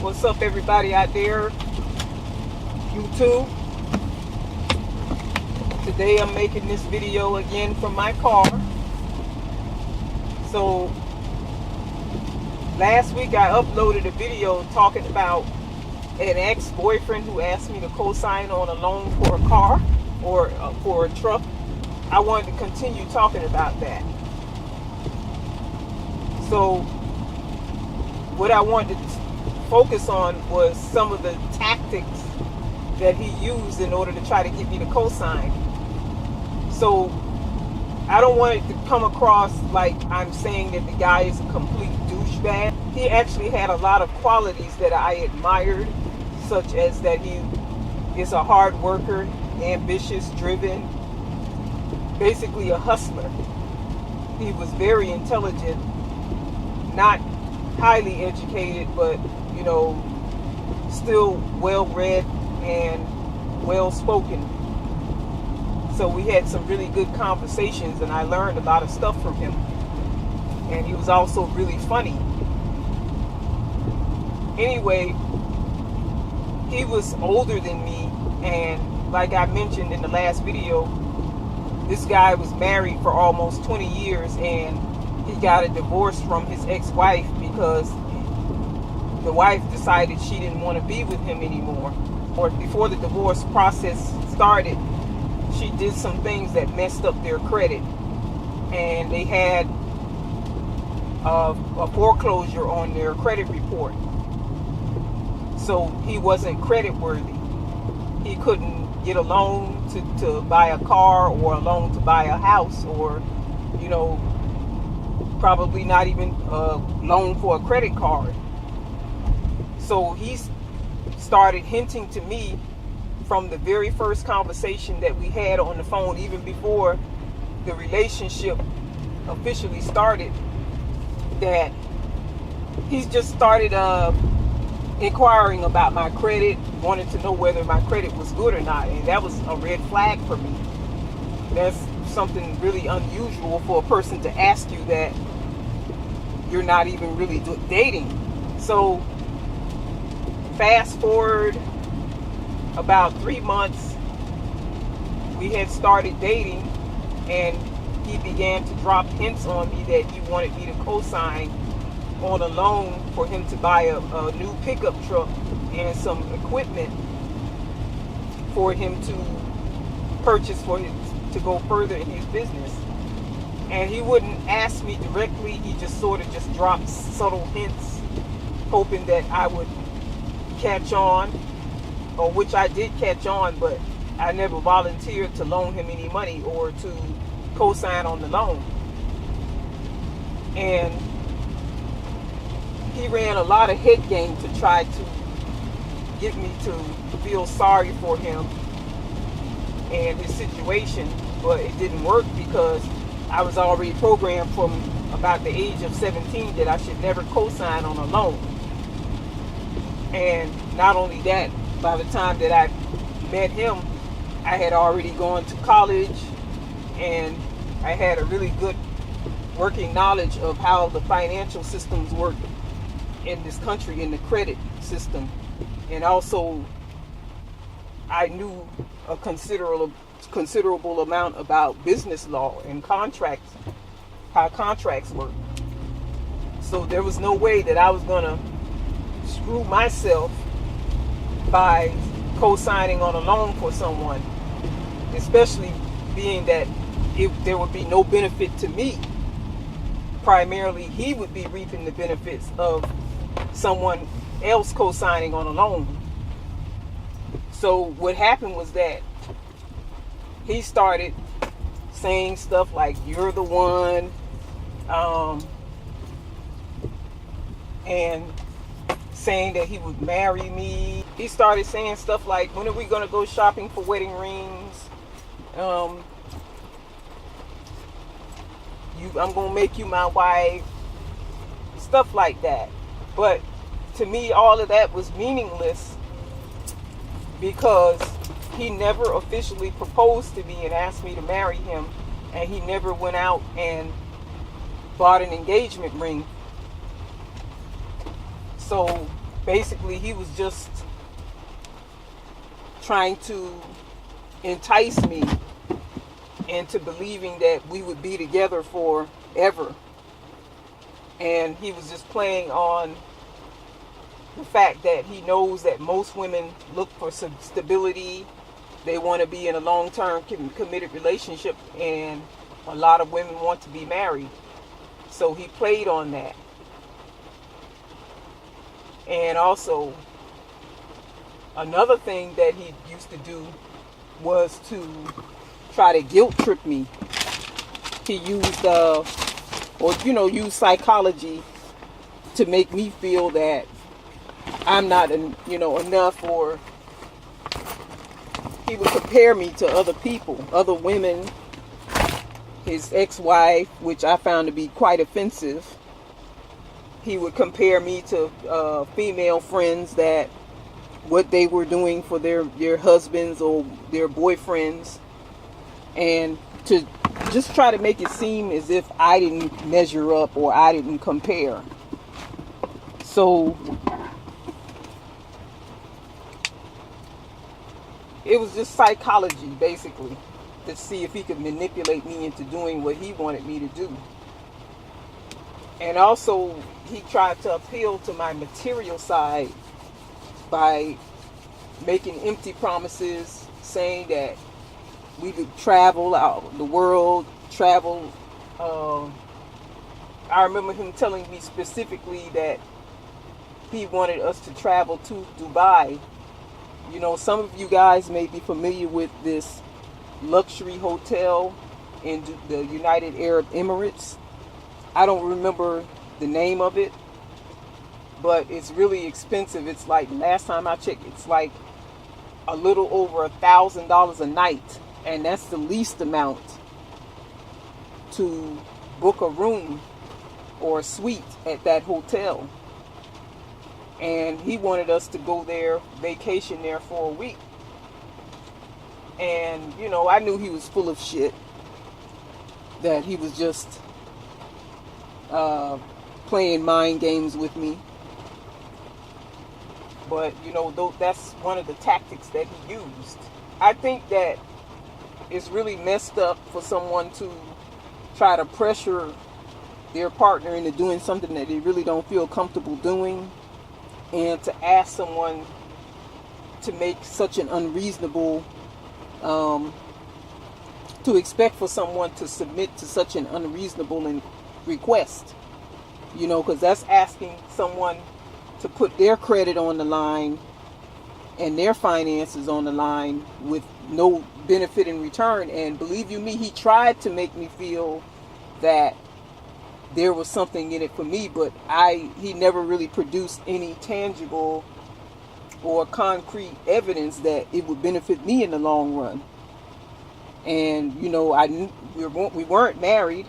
What's up, everybody out there? YouTube. Today I'm making this video again from my car. So last week I uploaded a video talking about an ex-boyfriend who asked me to co-sign on a loan for a car or for a truck. I wanted to continue talking about that. So what I wanted to focus on was some of the tactics that he used in order to try to get me to co-sign. So I don't want it to come across like I'm saying that the guy is a complete douchebag. He actually had a lot of qualities that I admired, such as that he is a hard worker, ambitious, driven, basically a hustler. He was very intelligent, not highly educated, but still well-read and well-spoken. So we had some really good conversations, and I learned a lot of stuff from him. And he was also really funny. Anyway, he was older than me, and like I mentioned in the last video, this guy was married for almost 20 years, and he got a divorce from his ex-wife because the wife decided she didn't want to be with him anymore. Or before the divorce process started, she did some things that messed up their credit, and they had a foreclosure on their credit report. So he wasn't creditworthy. He couldn't get a loan to buy a car, or a loan to buy a house, or probably not even a loan for a credit card. So he started hinting to me from the very first conversation that we had on the phone, even before the relationship officially started, that he's just started inquiring about my credit, wanted to know whether my credit was good or not. And that was a red flag for me. That's something really unusual for a person to ask you that you're not even really dating. So fast forward about 3 months, we had started dating, and he began to drop hints on me that he wanted me to co-sign on a loan for him to buy a new pickup truck and some equipment for him to purchase to go further in his business. And he wouldn't ask me directly. He just sort of just dropped subtle hints, hoping that I would catch on, or which I did catch on, but I never volunteered to loan him any money or to co-sign on the loan. And he ran a lot of head game to try to get me to feel sorry for him and his situation, but it didn't work because I was already programmed from about the age of 17 that I should never co-sign on a loan. And not only that, by the time that I met him, I had already gone to college, and I had a really good working knowledge of how the financial systems work in this country, in the credit system. And also I knew a considerable amount about business law and contracts, how contracts work. So there was no way that I was gonna screw myself by co-signing on a loan for someone, especially being that there would be no benefit to me. Primarily, he would be reaping the benefits of someone else co-signing on a loan. So what happened was that he started saying stuff like, "You're the one," and saying that he would marry me. He started saying stuff like, "When are we going to go shopping for wedding rings? I'm going to make you my wife." Stuff like that. But to me, all of that was meaningless because he never officially proposed to me and asked me to marry him, and he never went out and bought an engagement ring. So basically he was just trying to entice me into believing that we would be together forever. And he was just playing on the fact that he knows that most women look for some stability. They want to be in a long-term committed relationship, and a lot of women want to be married. So he played on that. And also, another thing that he used to do was to try to guilt trip me. He used use psychology to make me feel that I'm not enough, or he would compare me to other people, other women, his ex-wife, which I found to be quite offensive. He would compare me to female friends, that what they were doing for their husbands or their boyfriends, and to just try to make it seem as if I didn't measure up or I didn't compare. So it was just psychology, basically, to see if he could manipulate me into doing what he wanted me to do. And also, he tried to appeal to my material side by making empty promises, saying that we could travel out the world, travel. I remember him telling me specifically that he wanted us to travel to Dubai. You know, some of you guys may be familiar with this luxury hotel in the United Arab Emirates. I don't remember the name of it, but it's really expensive. It's like, last time I checked, it's like a little over $1,000 a night, and that's the least amount to book a room or a suite at that hotel. And he wanted us to go there, vacation there for a week. And, I knew he was full of shit, that he was just playing mind games with me. But, that's one of the tactics that he used. I think that it's really messed up for someone to try to pressure their partner into doing something that they really don't feel comfortable doing, and to ask someone to make such an unreasonable, to expect for someone to submit to such an unreasonable request, because that's asking someone to put their credit on the line and their finances on the line with no benefit in return. And believe you me, he tried to make me feel that there was something in it for me, but he never really produced any tangible or concrete evidence that it would benefit me in the long run. And I knew we weren't married,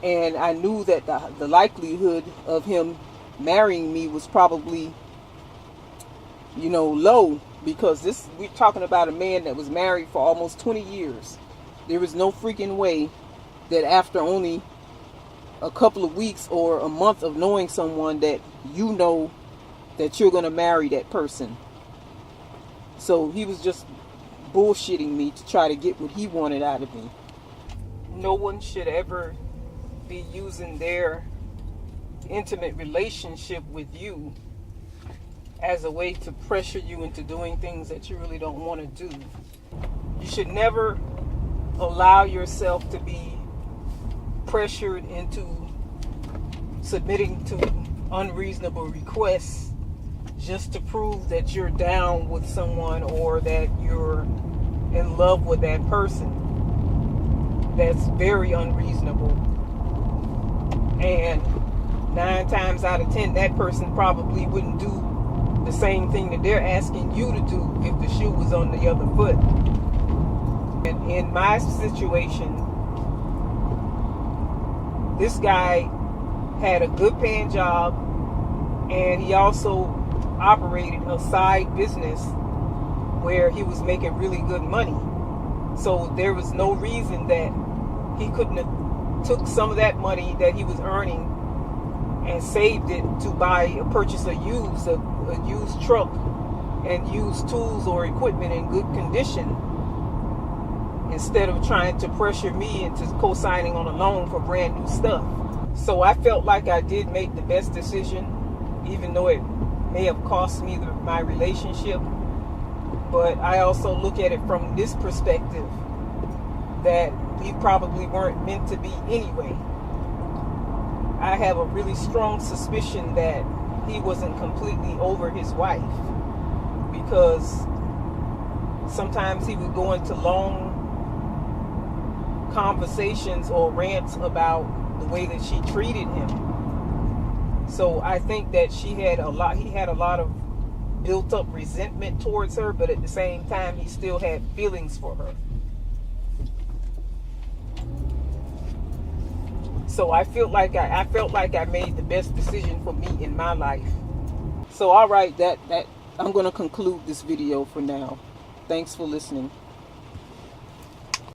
and I knew that the likelihood of him marrying me was probably low, because we're talking about a man that was married for almost 20 years. There was no freaking way that after only a couple of weeks or a month of knowing someone that that you're going to marry that person. So he was just bullshitting me to try to get what he wanted out of me. No one should ever be using their intimate relationship with you as a way to pressure you into doing things that you really don't want to do. You should never allow yourself to be pressured into submitting to unreasonable requests just to prove that you're down with someone or that you're in love with that person. That's very unreasonable. And 9 times out of 10, that person probably wouldn't do the same thing that they're asking you to do if the shoe was on the other foot. And in my situation, this guy had a good paying job, and he also operated a side business where he was making really good money. So there was no reason that he couldn't have took some of that money that he was earning and saved it to purchase a used truck and used tools or equipment in good condition, instead of trying to pressure me into co-signing on a loan for brand new stuff. So I felt like I did make the best decision, even though it may have cost me my relationship. But I also look at it from this perspective, that we probably weren't meant to be anyway. I have a really strong suspicion that he wasn't completely over his wife, because sometimes he would go into long conversations or rants about the way that she treated him. So I think that he had a lot of built up resentment towards her, but at the same time he still had feelings for her. So I felt like I made the best decision for me in my life. So all right, that I'm going to conclude this video for now. Thanks for listening.